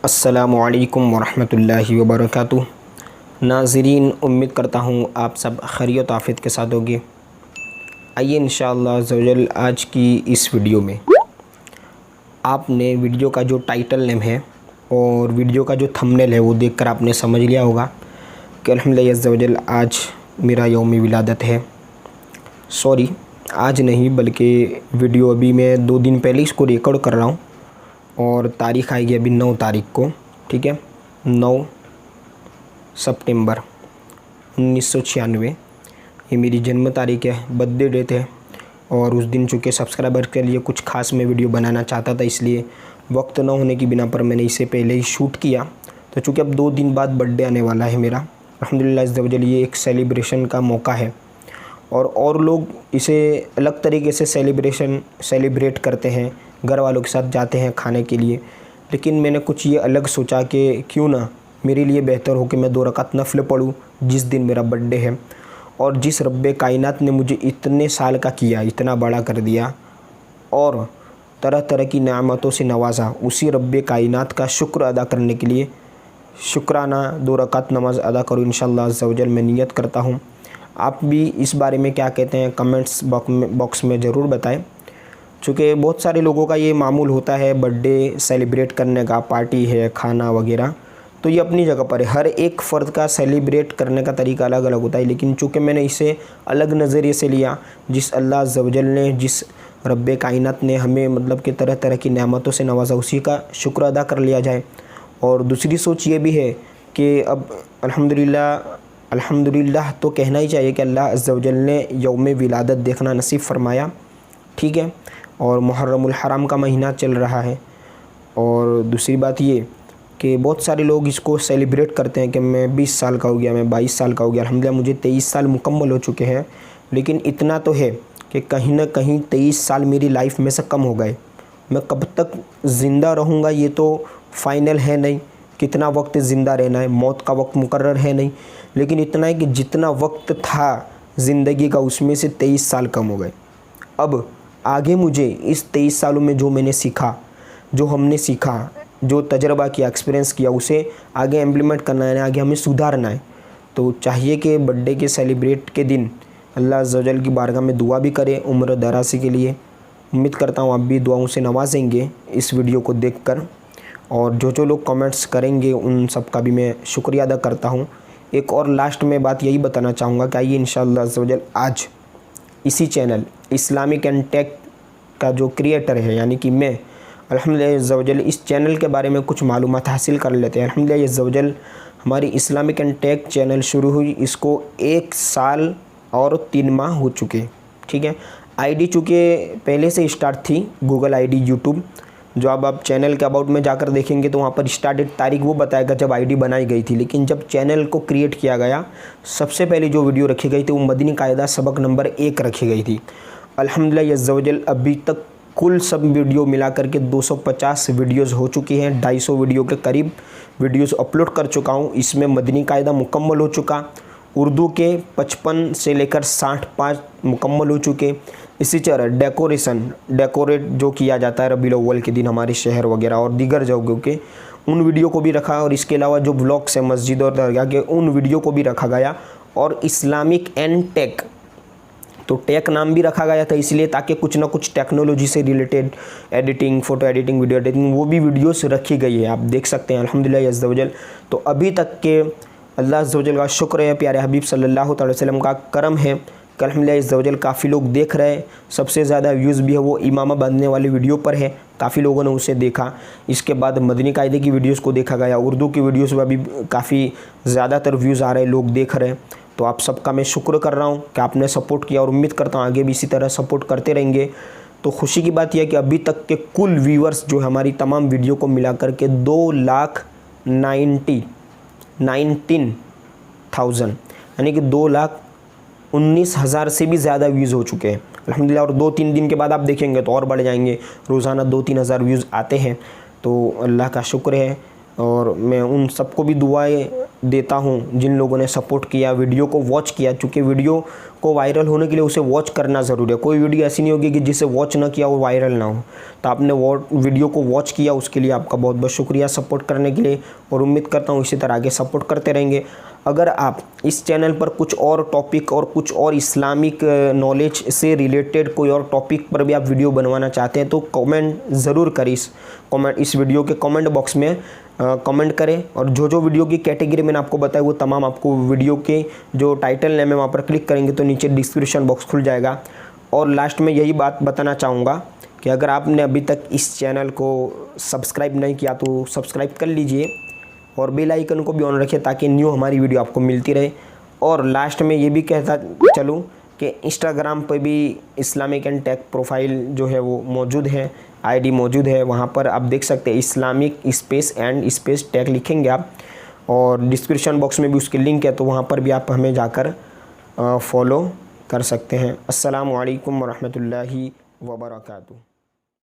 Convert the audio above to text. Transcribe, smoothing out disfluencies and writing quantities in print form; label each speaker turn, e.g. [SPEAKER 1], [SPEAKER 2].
[SPEAKER 1] अस्सलामुअलैकुम वरहमतुल्लाहि वबरकातुह। नाज़रीन, उम्मीद करता हूँ आप सब खैरियत आफ़ियत के साथ होंगे। आइए इंशाअल्लाह अज़्ज़वजल आज की इस वीडियो में आपने वीडियो का जो टाइटल नेम है और वीडियो का जो थंबनेल है वो देखकर आपने समझ लिया होगा कि अल्हम्दुलिल्लाह अज़्ज़वजल आज मेरा यौम विलादत है। सॉरी, आज नहीं बल्कि वीडियो अभी मैं 2 दिन पहले इसको रिकॉर्ड कर रहा हूँ और तारीख़ आएगी अभी 9 तारीख़ को। ठीक है, 9 सितंबर 1996 ये मेरी जन्म तारीख़ है, बर्थडे डेट है। और उस दिन चूँकि सब्सक्राइबर के लिए कुछ ख़ास मैं वीडियो बनाना चाहता था, इसलिए वक्त न होने की बिना पर मैंने इसे पहले ही शूट किया। तो चूँकि अब 2 दिन बाद बर्थडे आने वाला है मेरा, अल्हम्दुलिल्लाह अज़्ज़वजल ये एक सेलिब्रेशन का मौका है। और लोग इसे अलग तरीके से सेलिब्रेट करते हैं, घर वालों के साथ जाते हैं खाने के लिए। लेकिन मैंने कुछ ये अलग सोचा कि क्यों ना मेरे लिए बेहतर हो कि मैं 2 रकात नफ़िल पढ़ूँ जिस दिन मेरा बर्थडे है। और जिस रब्बे कायनात ने मुझे इतने साल का किया, इतना बड़ा कर दिया और तरह तरह की नेमतों से नवाजा, उसी रब्बे कायनात का शुक्र अदा करने के लिए शुक्राना 2 रकात नमाज़ अदा करूँ इंशाअल्लाह अज़्ज़वजल। मैं नियत करता हूँ। आप भी इस बारे में क्या कहते हैं कमेंट्स बॉक्स में ज़रूर बताएं। चूँकि बहुत सारे लोगों का ये मामूल होता है बर्थडे सेलिब्रेट करने का, पार्टी है, खाना वगैरह, तो ये अपनी जगह पर है। हर एक फ़र्द का सेलिब्रेट करने का तरीका अलग अलग होता है, लेकिन चूँकि मैंने इसे अलग नज़रिए से लिया, जिस अल्लाह अज़्ज़वजल ने, जिस रब्बे कायनात ने हमें मतलब कि तरह तरह की नेमतों से नवाजा, उसी का शुक्र अदा कर लिया जाए। और दूसरी सोच ये भी है कि अब अल्हम्दुलिल्लाह तो कहना ही चाहिए कि अल्लाह अज़्ज़वजल ने यौम विलादत देखना नसीब फ़रमाया। ठीक है, और मुहर्रमुल हराम का महीना चल रहा है। और दूसरी बात ये कि बहुत सारे लोग इसको सेलिब्रेट करते हैं कि मैं 20 साल का हो गया, मैं 22 साल का हो गया। अल्हम्दुलिल्लाह मुझे 23 साल मुकम्मल हो चुके हैं, लेकिन इतना तो है कि कहीं ना कहीं 23 साल मेरी लाइफ में से कम हो गए। मैं कब तक ज़िंदा रहूँगा ये तो फ़ाइनल है नहीं, कितना वक्त ज़िंदा रहना है, मौत का वक्त मुकर्रर है नहीं, लेकिन इतना है कि जितना वक्त था ज़िंदगी का उसमें से 23 साल कम हो गए। अब आगे मुझे इस 23 सालों में जो मैंने सीखा, जो हमने सीखा, जो तजर्बा किया, एक्सपीरियंस किया, उसे आगे इम्प्लीमेंट करना है, आगे हमें सुधारना है। तो चाहिए कि बर्थडे के सेलिब्रेट के दिन अल्लाह अज़्ज़वजल की बारगाह में दुआ भी करें उम्र दराज़ी के लिए। उम्मीद करता हूँ आप भी दुआओं से नवाजेंगे इस वीडियो को देखकर। और जो लोग कमेंट्स करेंगे उन सब का भी मैं शुक्रिया अदा करता हूँ। एक और लास्ट में बात यही बताना चाहूँगा कि आइए इंशाअल्लाह अज़्ज़वजल आज इसी चैनल इस्लामिक एंड टेक का जो क्रिएटर है यानी कि मैं, अल्हम्दुलिल्लाह अज़्ज़वजल इस चैनल के बारे में कुछ मालूमात हासिल कर लेते हैं। अल्हम्दुलिल्लाह अज़्ज़वजल हमारी इस्लामिक एंड टेक चैनल शुरू हुई, इसको 1 साल और 3 माह हो चुके। ठीक है, आईडी चूँकि पहले से स्टार्ट थी, गूगल आईडी, यूट्यूब, जो अब आप चैनल के अबाउट में जाकर देखेंगे तो वहाँ पर स्टार्टेड तारीख वो बताएगा जब आईडी बनाई गई थी। लेकिन जब चैनल को क्रिएट किया गया, सबसे पहले जो वीडियो रखी गई थी वो मदनी कायदा सबक नंबर 1 रखी गई थी। अल्हम्दुलिल्लाह अज़्ज़वजल अभी तक कुल सब वीडियो मिला करके 250 वीडियोज़ हो चुकी हैं। 250 वीडियो के करीब वीडियोज़ अपलोड कर चुका हूँ। इसमें मदनी कायदा मुकम्मल हो चुका, उर्दू के 55 से लेकर 65 मुकम्मल हो चुके। इसी तरह डेकोरेट जो किया जाता है रबीउल अव्वल के दिन हमारे शहर वगैरह और दीगर जगहों के, उन वीडियो को भी रखा। और इसके अलावा जो व्लॉग्स हैं मस्जिद और दरगाह के, उन वीडियो को भी रखा गया। और इस्लामिक एंड टेक, तो टेक नाम भी रखा गया था इसलिए ताकि कुछ ना कुछ टेक्नोलॉजी से related editing, photo editing, video editing, वो भी वीडियोस रखी गई है, आप देख सकते हैं अल्हम्दुलिल्लाह अज़्ज़वजल। तो अभी तक के अल्लाह अज़्ज़वजल का शुक्र है, प्यारे हबीब सल्लल्लाहु अलैहि वसल्लम का करम है कि अल्हम्दुलिल्लाह अज़्ज़वजल काफ़ी लोग देख रहे हैं। सबसे ज़्यादा व्यूज़ भी है वो इमामा बांधने वाली वीडियो पर है, काफ़ी लोगों ने उसे देखा। इसके बाद मदनी कायदे की वीडियोज़ को देखा गया, उर्दू की वीडियोज़ पर भी काफ़ी ज़्यादातर व्यूज़ आ रहे हैं, लोग देख रहे हैं। तो आप सबका मैं शुक्र कर रहा हूँ कि आपने सपोर्ट किया और उम्मीद करता हूँ आगे भी इसी तरह सपोर्ट करते रहेंगे। तो खुशी की बात यह है कि अभी तक के कुल व्यूअर्स जो हमारी तमाम वीडियो को मिला करके 2,19,000 यानी कि 2,19,000 से भी ज़्यादा व्यूज़ हो चुके हैं अल्हम्दुलिल्लाह। और 2-3 दिन के बाद आप देखेंगे तो और बढ़ जाएंगे, रोज़ाना 2-3 हज़ार व्यूज़ आते हैं। तो अल्लाह का शुक्र है। और मैं उन सबको भी दुआएं देता हूँ जिन लोगों ने सपोर्ट किया, वीडियो को वॉच किया, चूँकि वीडियो को वायरल होने के लिए उसे वॉच करना ज़रूरी है। कोई वीडियो ऐसी नहीं होगी कि जिसे वॉच ना किया वो वायरल ना हो। तो आपने वीडियो को वॉच किया, उसके लिए आपका बहुत बहुत शुक्रिया सपोर्ट करने के लिए, और उम्मीद करता हूँ इसी तरह आगे सपोर्ट करते रहेंगे। अगर आप इस चैनल पर कुछ और टॉपिक और कुछ और इस्लामिक नॉलेज से रिलेटेड कोई और टॉपिक पर भी आप वीडियो बनवाना चाहते हैं तो कमेंट ज़रूर करें। इस वीडियो के कमेंट बॉक्स में कमेंट करें, और जो वीडियो की कैटेगरी मैंने आपको बताया वो तमाम आपको वीडियो के जो टाइटल नेम है वहाँ पर क्लिक करेंगे तो नीचे डिस्क्रिप्शन बॉक्स खुल जाएगा। और लास्ट में यही बात बताना चाहूँगा कि अगर आपने अभी तक इस चैनल को सब्सक्राइब नहीं किया तो सब्सक्राइब कर लीजिए, और बेल आइकन को भी ऑन रखिए ताकि न्यू हमारी वीडियो आपको मिलती रहे। और लास्ट में ये भी कहता चलूँ कि इंस्टाग्राम पर भी इस्लामिक एंड टेक प्रोफाइल जो है वो मौजूद है, आईडी मौजूद है। वहाँ पर आप देख सकते हैं Islamic space and space tech लिखेंगे आप, और डिस्क्रिप्शन बॉक्स में भी उसकी लिंक है, तो वहाँ पर भी आप हमें जाकर फॉलो कर सकते हैं। अस्सलामु अलैकुम वरहमतुल्लाहि वबरकातुहू।